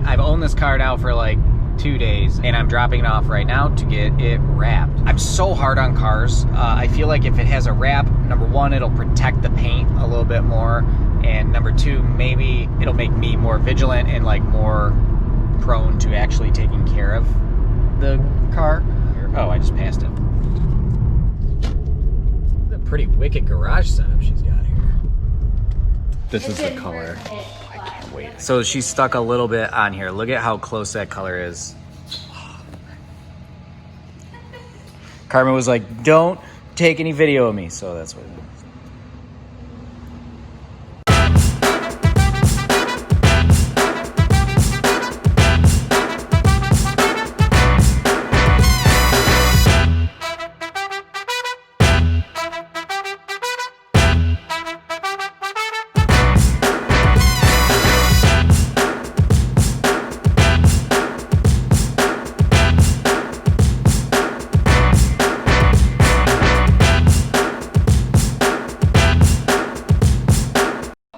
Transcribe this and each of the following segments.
I've owned this car now for like 2 days, and I'm dropping it off right now to get it wrapped. I'm so hard on cars. I feel like if it has a wrap, number one, it'll protect the paint a little bit more, and number two, maybe it'll make me more vigilant and like more prone to actually taking care of the car. Oh, I just passed it. It's a pretty wicked garage setup she's got here. This is the color. I can't wait. So she stuck a little bit on here. Look at how close that color is. Carmen was like, don't take any video of me. So that's what it is.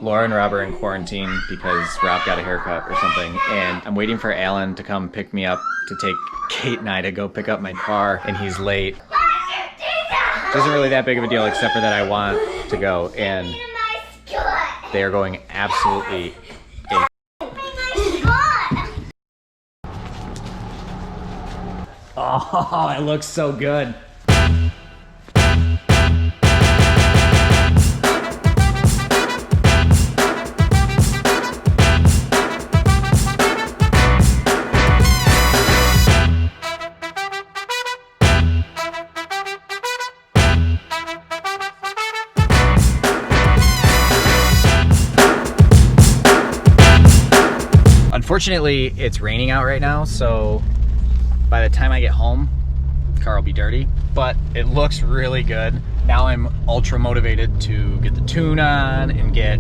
Laura and Rob are in quarantine because Rob got a haircut or something, and I'm waiting for Alan to come pick me up to take Kate and I to go pick up my car, and he's late. It isn't really that big of a deal except for that I want to go, and they are going absolutely Oh, it looks so good. Unfortunately, it's raining out right now, so by the time I get home, the car will be dirty, but it looks really good. Now I'm ultra motivated to get the tune on and get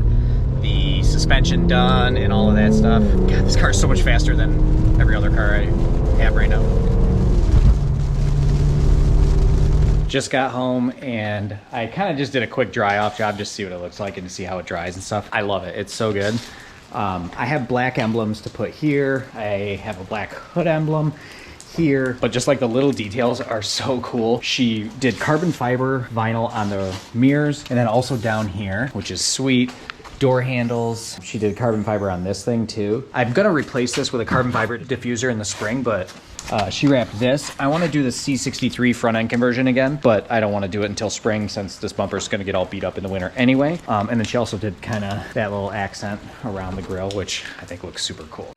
the suspension done and all of that stuff. God, this car is so much faster than every other car I have right now. Just got home and I kind of just did a quick dry off job just to see what it looks like and to see how it dries and stuff. I love it, it's so good. I have black emblems to put here. I have a black hood emblem here, but just like the little details are so cool. She did carbon fiber vinyl on the mirrors and then also down here, which is sweet. Door handles. She did carbon fiber on this thing too. I'm gonna replace this with a carbon fiber diffuser in the spring, but she wrapped this. I want to do the C43 front end conversion again, but I don't want to do it until spring since this bumper is going to get all beat up in the winter anyway. And then she also did kind of that little accent around the grill, which I think looks super cool.